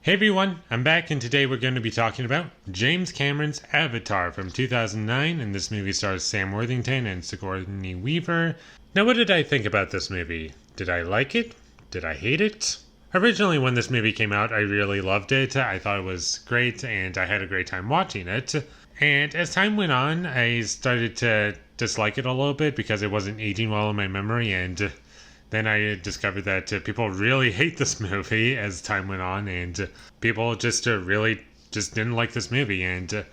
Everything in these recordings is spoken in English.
Hey everyone, I'm back and today we're going to be talking about James Cameron's Avatar from 2009, and this movie stars Sam Worthington and Sigourney Weaver. Now, what did I think about this movie? Did I like it? Did I hate it? Originally, when this movie came out, I really loved it. I thought it was great and I had a great time watching it. And as time went on, I started to dislike it a little bit because it wasn't aging well in my memory, and then I discovered that people really hate this movie as time went on, and people just really just didn't like this movie. And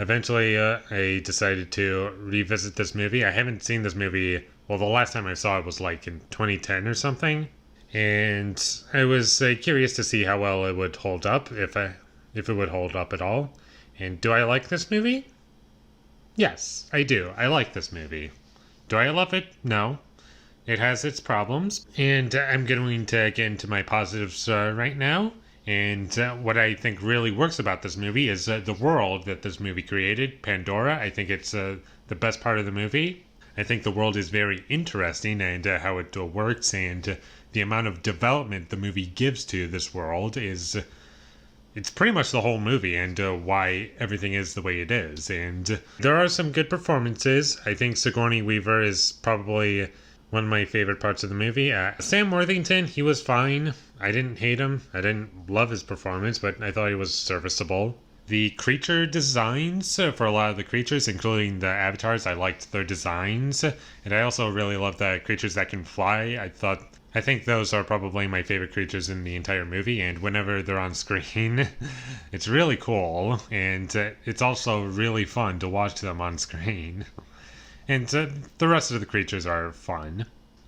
eventually, I decided to revisit this movie. I haven't seen this movie. Well, the last time I saw it was like in 2010 or something, and I was curious to see how well it would hold up, if it would hold up at all. And do I like this movie? Yes, I do. I like this movie. Do I love it? No. It has its problems, and I'm going to get into my positives right now. And what I think really works about this movie is the world that this movie created, Pandora. I think it's the best part of the movie. I think the world is very interesting, and how it works, and the amount of development the movie gives to this world is... it's pretty much the whole movie, and why everything is the way it is. And there are some good performances. I think Sigourney Weaver is probably one of my favorite parts of the movie. Sam Worthington, he was fine. I didn't hate him. I didn't love his performance, but I thought he was serviceable. The creature designs for a lot of the creatures, including the avatars, I liked their designs. And I also really love the creatures that can fly. I think those are probably my favorite creatures in the entire movie, and whenever they're on screen, it's really cool, and it's also really fun to watch them on screen. And the rest of the creatures are fun.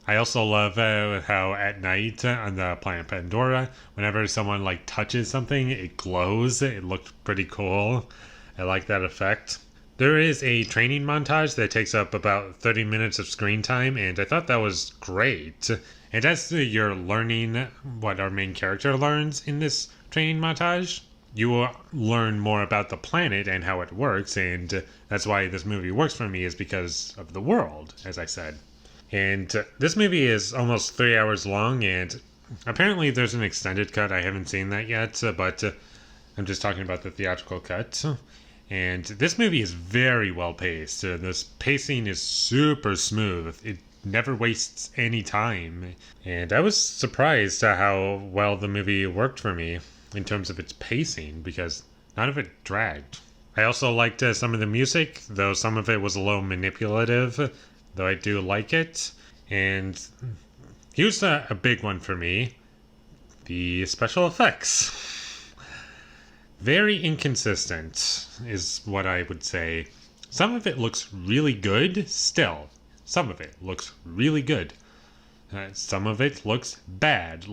I also love how at night on the planet Pandora, whenever someone touches something, it glows. It looked pretty cool. I like that effect. There is a training montage that takes up about 30 minutes of screen time, and I thought that was great. And as you're learning what our main character learns in this training montage, you will learn more about the planet and how it works, and that's why this movie works for me, is because of the world, as I said. And this movie is almost 3 hours long, and apparently there's an extended cut. I haven't seen that yet, but I'm just talking about the theatrical cut. And this movie is very well paced. This pacing is super smooth. It never wastes any time. And I was surprised at how well the movie worked for me in terms of its pacing, because none of it dragged. I also liked some of the music, though some of it was a little manipulative, though I do like it. And here's a big one for me: the special effects. Very inconsistent is what I would say. Some of it looks really good still. Some of it looks really good. Some of it looks bad.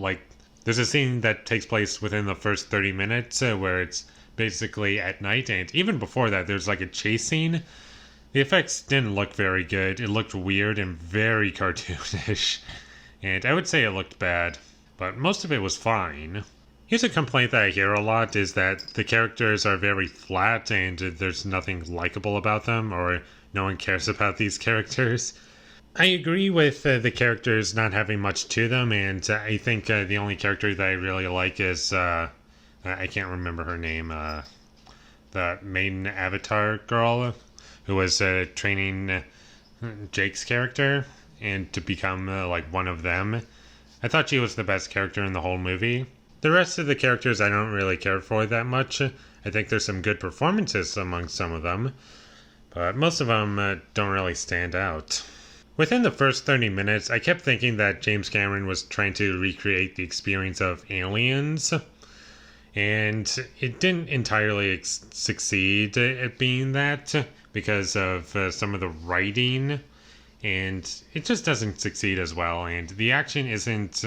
There's a scene that takes place within the first 30 minutes where it's basically at night, and even before that there's a chase scene. The effects didn't look very good. It looked weird and very cartoonish, and I would say it looked bad, but most of it was fine. Here's a complaint that I hear a lot, is that the characters are very flat and there's nothing likable about them, or no one cares about these characters. I agree with the characters not having much to them, and I think the only character that I really like is, I can't remember her name, the main Avatar girl who was training Jake's character and to become one of them. I thought she was the best character in the whole movie. The rest of the characters I don't really care for that much. I think there's some good performances among some of them, but most of them don't really stand out. Within the first 30 minutes, I kept thinking that James Cameron was trying to recreate the experience of Aliens, and it didn't entirely succeed at being that because of some of the writing, and it just doesn't succeed as well, and the action isn't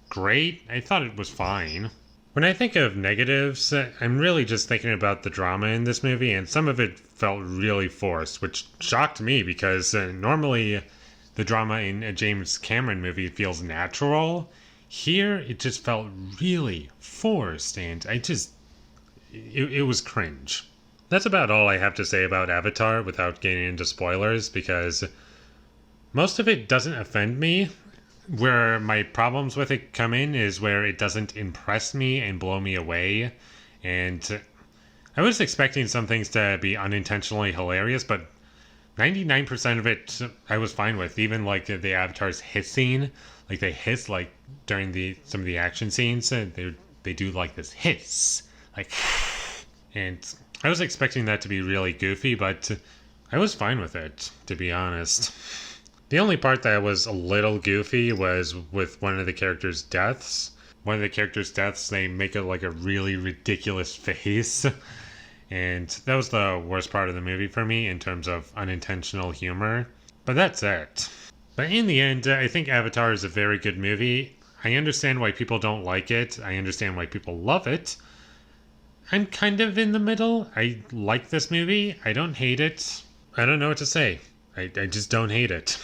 great. I thought it was fine. When I think of negatives, I'm really just thinking about the drama in this movie, and some of it felt really forced, which shocked me because normally the drama in a James Cameron movie feels natural. Here, it just felt really forced, and it was cringe. That's about all I have to say about Avatar without getting into spoilers, because most of it doesn't offend me. where my problems with it come in is where it doesn't impress me and blow me away. And I was expecting some things to be unintentionally hilarious, but 99% of it I was fine with. Even like the Avatar's hissing, like they hiss like during some of the action scenes. They do like this hiss, like, and I was expecting that to be really goofy, but I was fine with it, to be honest. The only part that was a little goofy was with one of the characters' deaths. One of the characters' deaths, they make it like a really ridiculous face. And that was the worst part of the movie for me in terms of unintentional humor. But that's it. But in the end, I think Avatar is a very good movie. I understand why people don't like it. I understand why people love it. I'm kind of in the middle. I like this movie. I don't hate it. I don't know what to say. I just don't hate it.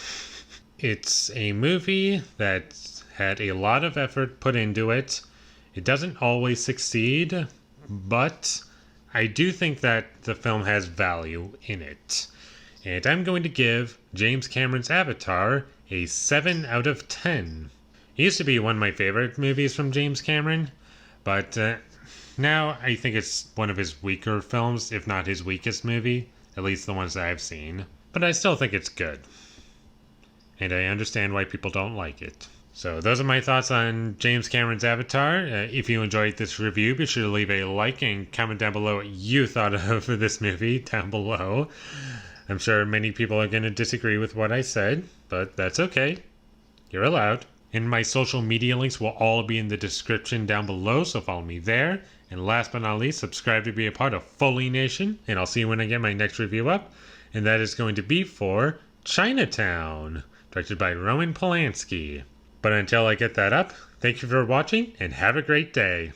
It's a movie that had a lot of effort put into it. It doesn't always succeed, but I do think that the film has value in it. And I'm going to give James Cameron's Avatar a 7 out of 10. It used to be one of my favorite movies from James Cameron, but now I think it's one of his weaker films, if not his weakest movie, at least the ones that I've seen. But I still think it's good. And I understand why people don't like it. So those are my thoughts on James Cameron's Avatar. If you enjoyed this review, be sure to leave a like and comment down below what you thought of this movie down below. I'm sure many people are going to disagree with what I said, but that's okay. You're allowed. And my social media links will all be in the description down below, so follow me there. And last but not least, subscribe to be a part of Foley Nation, and I'll see you when I get my next review up. And that is going to be for Chinatown, directed by Roman Polanski. But until I get that up, thank you for watching and have a great day.